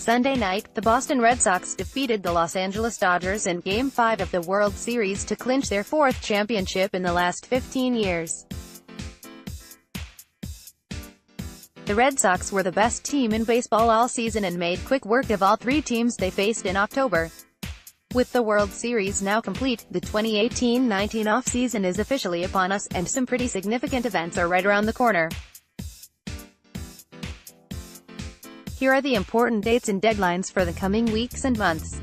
Sunday night, the Boston Red Sox defeated the Los Angeles Dodgers in Game 5 of the World Series to clinch their fourth championship in the last 15 years. The Red Sox were the best team in baseball all season and made quick work of all three teams they faced in October. With the World Series now complete, the 2018-19 offseason is officially upon us, and some pretty significant events are right around the corner. Here are the important dates and deadlines for the coming weeks and months.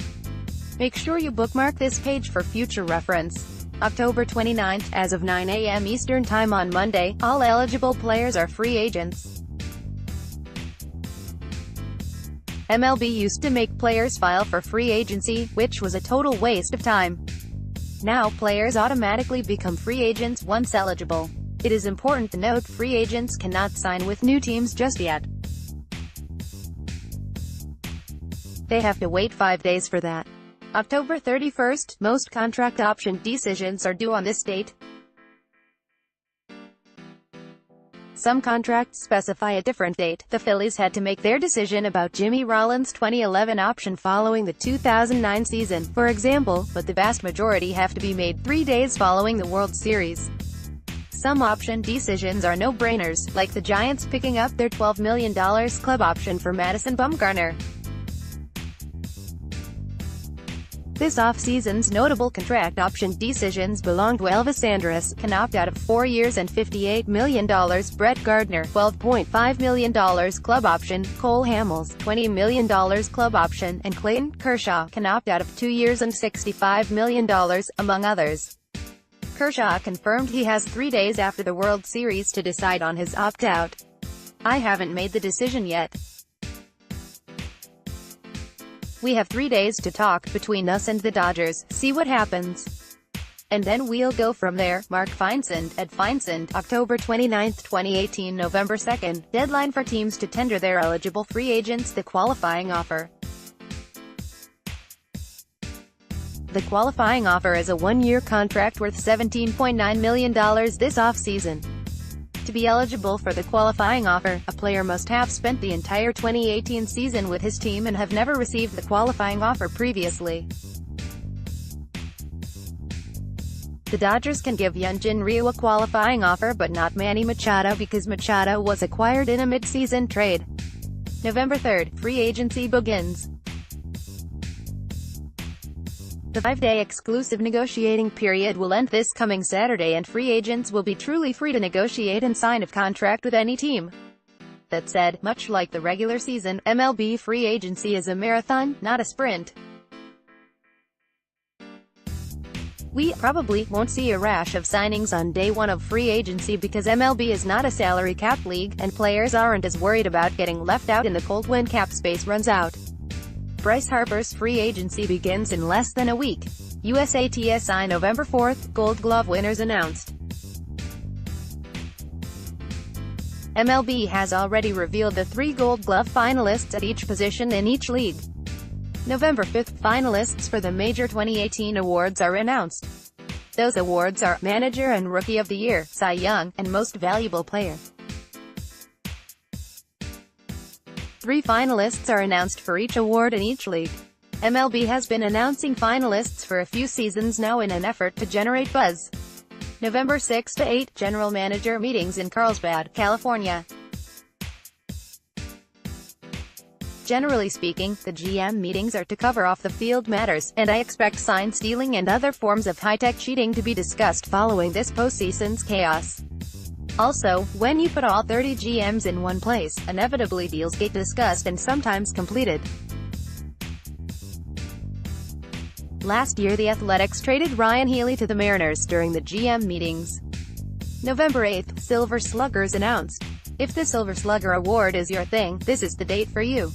Make sure you bookmark this page for future reference. October 29th, as of 9 a.m. Eastern Time on Monday, all eligible players are free agents. MLB used to make players file for free agency, which was a total waste of time. Now players automatically become free agents once eligible. It is important to note free agents cannot sign with new teams just yet. They have to wait 5 days for that. October 31st, most contract option decisions are due on this date. Some contracts specify a different date. The Phillies had to make their decision about Jimmy Rollins' 2011 option following the 2009 season, for example, but the vast majority have to be made 3 days following the World Series. Some option decisions are no-brainers, like the Giants picking up their $12 million club option for Madison Bumgarner. This offseason's notable contract option decisions belong to Elvis Andrus, can opt out of 4 years and $58 million, Brett Gardner, $12.5 million club option, Cole Hamels, $20 million club option, and Clayton Kershaw, can opt out of 2 years and $65 million, among others. Kershaw confirmed he has 3 days after the World Series to decide on his opt-out. "I haven't made the decision yet. We have 3 days to talk, between us and the Dodgers, see what happens. And then we'll go from there." Mark Feinsand, Ed Feinsand, October 29, 2018 November 2nd, deadline for teams to tender their eligible free agents the qualifying offer. The qualifying offer is a 1-year contract worth $17.9 million this offseason. To be eligible for the qualifying offer, a player must have spent the entire 2018 season with his team and have never received the qualifying offer previously. The Dodgers can give Hyunjin Ryu a qualifying offer but not Manny Machado because Machado was acquired in a mid-season trade. November 3rd, free agency begins. The 5-day exclusive negotiating period will end this coming Saturday and free agents will be truly free to negotiate and sign a contract with any team. That said, much like the regular season, MLB free agency is a marathon, not a sprint. We probably won't see a rash of signings on day one of free agency because MLB is not a salary cap league, and players aren't as worried about getting left out in the cold when cap space runs out. Bryce Harper's free agency begins in less than a week. USATSI November 4th, Gold Glove winners announced. MLB has already revealed the 3 Gold Glove finalists at each position in each league. November 5th, finalists for the major 2018 awards are announced. Those awards are Manager and Rookie of the Year, Cy Young, and Most Valuable Player. 3 finalists are announced for each award in each league. MLB has been announcing finalists for a few seasons now in an effort to generate buzz. November 6 to 8, General Manager meetings in Carlsbad, California. Generally speaking, the GM meetings are to cover off-the-field matters, and I expect sign stealing and other forms of high-tech cheating to be discussed following this postseason's chaos. Also, when you put all 30 GMs in one place, inevitably deals get discussed and sometimes completed. Last year the Athletics traded Ryan Healy to the Mariners during the GM meetings. November 8th, Silver Sluggers announced. If the Silver Slugger Award is your thing, this is the date for you.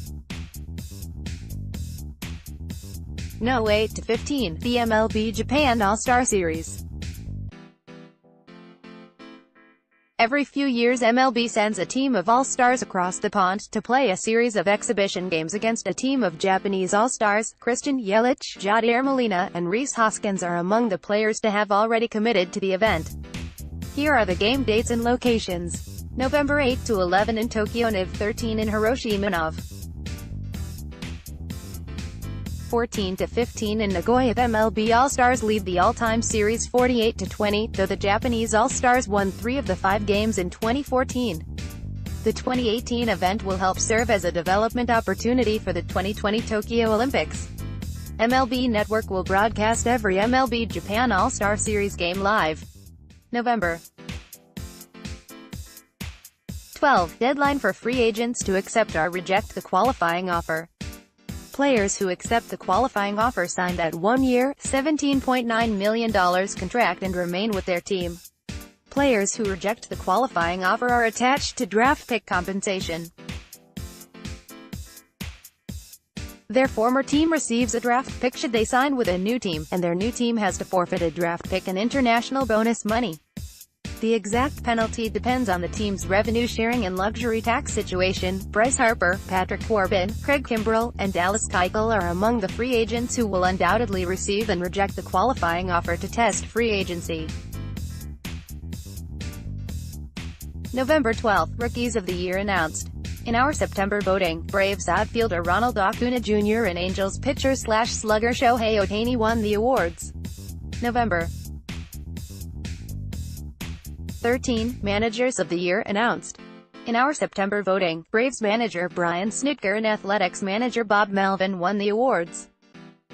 No 8 to 15, the MLB Japan All-Star Series. Every few years MLB sends a team of all-stars across the pond to play a series of exhibition games against a team of Japanese all-stars. Christian Yelich, Yadier Molina, and Rhys Hoskins are among the players to have already committed to the event. Here are the game dates and locations. November 8 to 11 in Tokyo, Nov 13 in Hiroshima, Nov 14-15 in Nagoya. MLB All-Stars lead the all-time series 48-20, though the Japanese All-Stars won 3 of the 5 games in 2014. The 2018 event will help serve as a development opportunity for the 2020 Tokyo Olympics. MLB Network will broadcast every MLB Japan All-Star Series game live. November 12. Deadline for free agents to accept or reject the qualifying offer. Players who accept the qualifying offer sign that 1-year, $17.9 million contract and remain with their team. Players who reject the qualifying offer are attached to draft pick compensation. Their former team receives a draft pick should they sign with a new team, and their new team has to forfeit a draft pick and international bonus money. The exact penalty depends on the team's revenue sharing and luxury tax situation. Bryce Harper, Patrick Corbin, Craig Kimbrell, and Dallas Keuchel are among the free agents who will undoubtedly receive and reject the qualifying offer to test free agency. November 12. Rookies of the Year announced. In our September voting, Braves outfielder Ronald Acuna Jr. and Angels pitcher/slugger Shohei Ohtani won the awards. November 13. Managers of the Year announced. In our September voting, Braves manager Brian Snitker and Athletics manager Bob Melvin won the awards.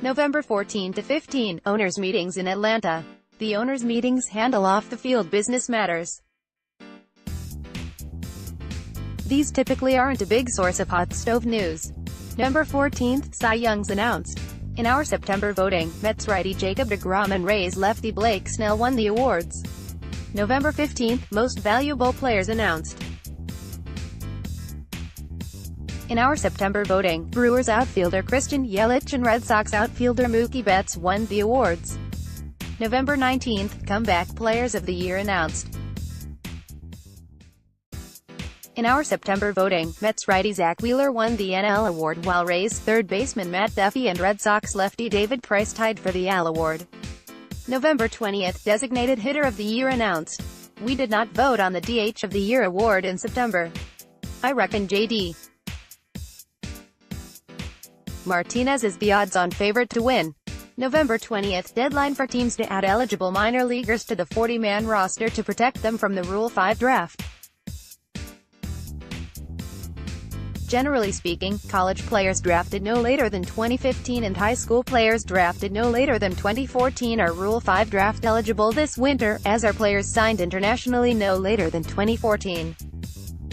November 14-15. Owners' meetings in Atlanta. The owners' meetings handle off-the-field business matters. These typically aren't a big source of hot stove news. November 14. Cy Young's announced. In our September voting, Mets righty Jacob deGrom and Rays lefty Blake Snell won the awards. November 15. Most valuable players announced. In our September voting, Brewers outfielder Christian Yelich and Red Sox outfielder Mookie Betts won the awards. November 19. Comeback Players of the Year announced. In our September voting, Mets righty Zach Wheeler won the NL Award while Rays third baseman Matt Duffy and Red Sox lefty David Price tied for the AL Award. November 20. Designated Hitter of the Year announced. We did not vote on the DH of the Year award in September. I reckon J.D. Martinez is the odds-on favorite to win. November 20. Deadline for teams to add eligible minor leaguers to the 40-man roster to protect them from the Rule 5 draft. Generally speaking, college players drafted no later than 2015 and high school players drafted no later than 2014 are Rule 5 draft eligible this winter, as are players signed internationally no later than 2014.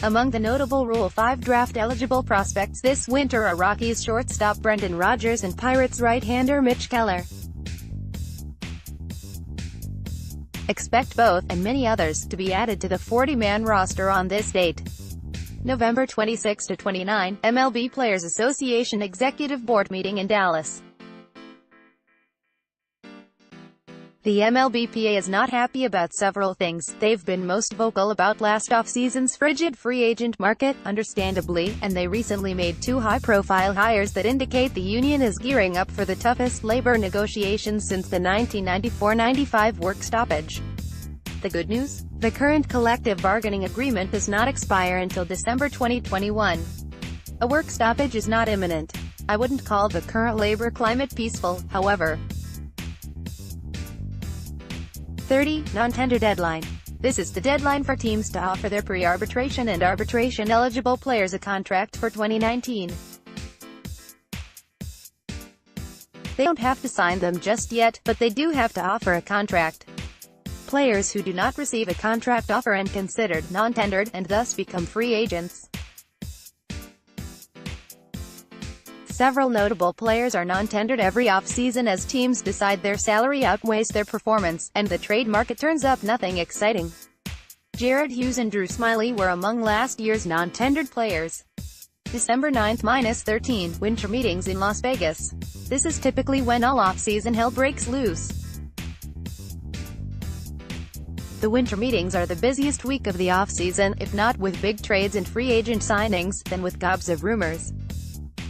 Among the notable Rule 5 draft eligible prospects this winter are Rockies shortstop Brendan Rodgers and Pirates right-hander Mitch Keller. Expect both, and many others, to be added to the 40-man roster on this date. November 26-29, MLB Players Association Executive Board meeting in Dallas. The MLBPA is not happy about several things. They've been most vocal about last offseason's frigid free agent market, understandably, and they recently made 2 high-profile hires that indicate the union is gearing up for the toughest labor negotiations since the 1994-95 work stoppage. The good news? The current collective bargaining agreement does not expire until December 2021. A work stoppage is not imminent. I wouldn't call the current labor climate peaceful, however. 30. Non-tender deadline. This is the deadline for teams to offer their pre-arbitration and arbitration-eligible players a contract for 2019. They don't have to sign them just yet, but they do have to offer a contract. Players who do not receive a contract offer and considered non-tendered, and thus become free agents. Several notable players are non-tendered every offseason as teams decide their salary outweighs their performance, and the trade market turns up nothing exciting. Jared Hughes and Drew Smyly were among last year's non-tendered players. December 9-13, winter meetings in Las Vegas. This is typically when all offseason hell breaks loose. The winter meetings are the busiest week of the offseason, if not with big trades and free agent signings, then with gobs of rumors.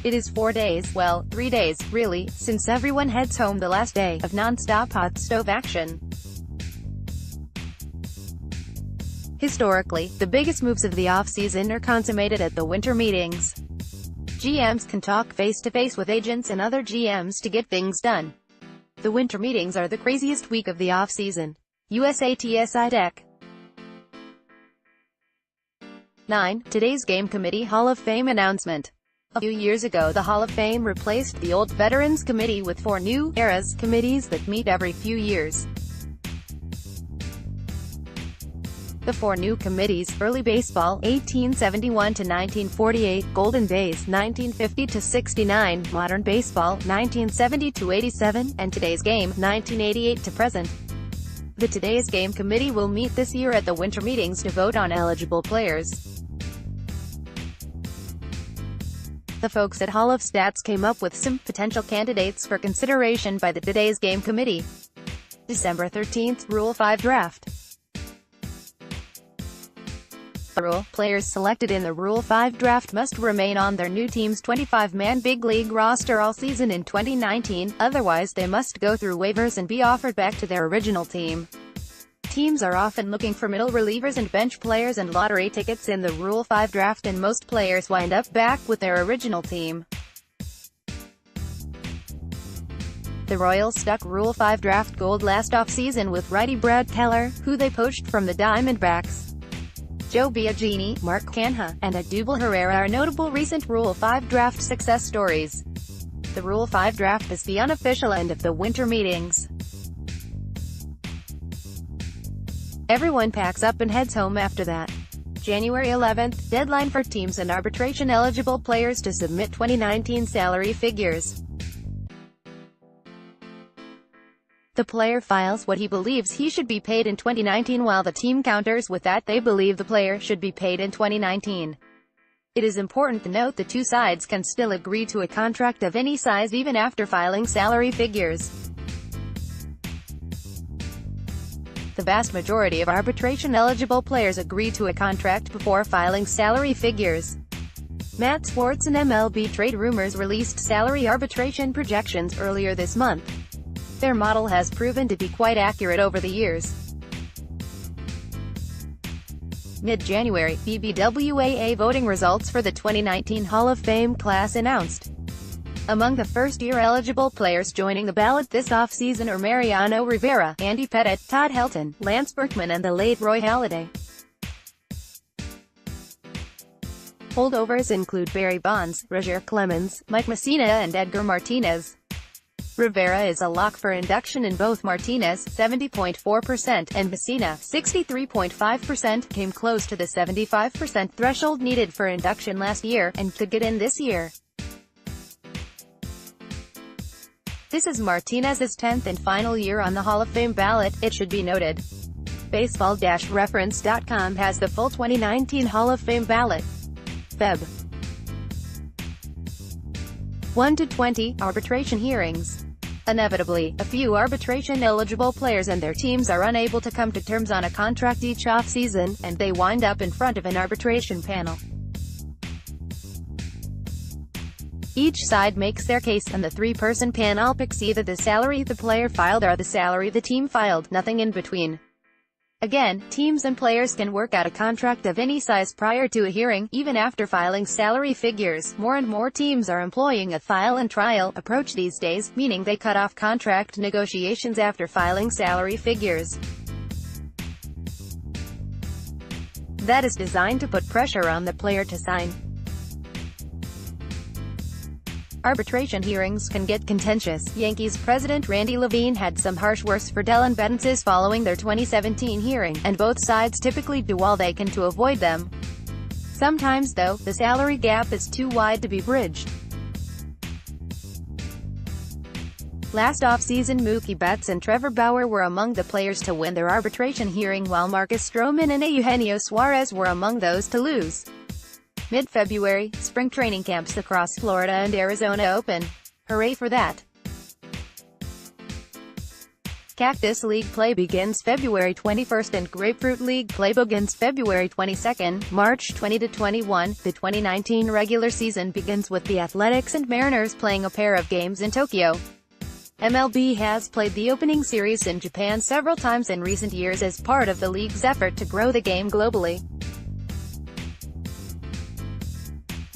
It is 4 days, well, 3 days, really, since everyone heads home the last day of non-stop hot stove action. Historically, the biggest moves of the offseason are consummated at the winter meetings. GMs can talk face-to-face with agents and other GMs to get things done. The winter meetings are the craziest week of the off-season. USATSI Deck. 9. Today's Game Committee Hall of Fame announcement. A few years ago, the Hall of Fame replaced the old Veterans Committee with 4 new Eras committees that meet every few years. The 4 new committees: Early Baseball, 1871 to 1948, Golden Days, 1950 to 69, Modern Baseball, 1970 to 87, and Today's Game, 1988 to present. The Today's Game Committee will meet this year at the winter meetings to vote on eligible players. The folks at Hall of Stats came up with some potential candidates for consideration by the Today's Game Committee. December 13, Rule 5 Draft. Rule: players selected in the Rule 5 draft must remain on their new team's 25-man big league roster all season in 2019, otherwise they must go through waivers and be offered back to their original team. Teams are often looking for middle relievers and bench players and lottery tickets in the Rule 5 draft, and most players wind up back with their original team. The Royals stuck Rule 5 draft gold last offseason with righty Brad Keller, who they poached from the Diamondbacks. Joe Biagini, Mark Canha, and Odubel Herrera are notable recent Rule 5 draft success stories. The Rule 5 draft is the unofficial end of the winter meetings. Everyone packs up and heads home after that. January 11th, deadline for teams and arbitration-eligible players to submit 2019 salary figures. The player files what he believes he should be paid in 2019, while the team counters with that they believe the player should be paid in 2019. It is important to note the two sides can still agree to a contract of any size even after filing salary figures. The vast majority of arbitration-eligible players agree to a contract before filing salary figures. Matt Swartz and MLB Trade Rumors released salary arbitration projections earlier this month. Their model has proven to be quite accurate over the years. Mid-January, BBWAA voting results for the 2019 Hall of Fame class announced. Among the first-year eligible players joining the ballot this offseason are Mariano Rivera, Andy Pettitte, Todd Helton, Lance Berkman and the late Roy Halladay. Holdovers include Barry Bonds, Roger Clemens, Mike Mussina and Edgar Martinez. Rivera is a lock for induction, in both Martinez, 70.4%, and Mussina, 63.5%, came close to the 75% threshold needed for induction last year, and could get in this year. This is Martinez's 10th and final year on the Hall of Fame ballot, it should be noted. Baseball-reference.com has the full 2019 Hall of Fame ballot. Feb. 1 to 20, arbitration hearings. Inevitably, a few arbitration-eligible players and their teams are unable to come to terms on a contract each off-season, and they wind up in front of an arbitration panel. Each side makes their case, and the 3-person panel picks either the salary the player filed or the salary the team filed, nothing in between. Again, teams and players can work out a contract of any size prior to a hearing, even after filing salary figures. More and more teams are employing a file and trial approach these days, meaning they cut off contract negotiations after filing salary figures. That is designed to put pressure on the player to sign. Arbitration hearings can get contentious. Yankees president Randy Levine had some harsh words for Dellin Betances following their 2017 hearing, and both sides typically do all they can to avoid them. Sometimes, though, the salary gap is too wide to be bridged. Last offseason, Mookie Betts and Trevor Bauer were among the players to win their arbitration hearing, while Marcus Stroman and Eugenio Suarez were among those to lose. Mid-February, spring training camps across Florida and Arizona open. Hooray for that! Cactus League play begins February 21st and Grapefruit League play begins February 22nd, March 20 to 21. The 2019 regular season begins with the Athletics and Mariners playing a pair of games in Tokyo. MLB has played the opening series in Japan several times in recent years as part of the league's effort to grow the game globally.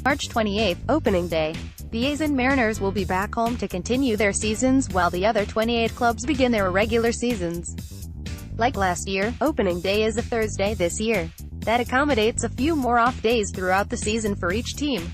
March 28, opening day. The A's and Mariners will be back home to continue their seasons, while the other 28 clubs begin their regular seasons. Like last year, opening day is a Thursday this year. That accommodates a few more off days throughout the season for each team.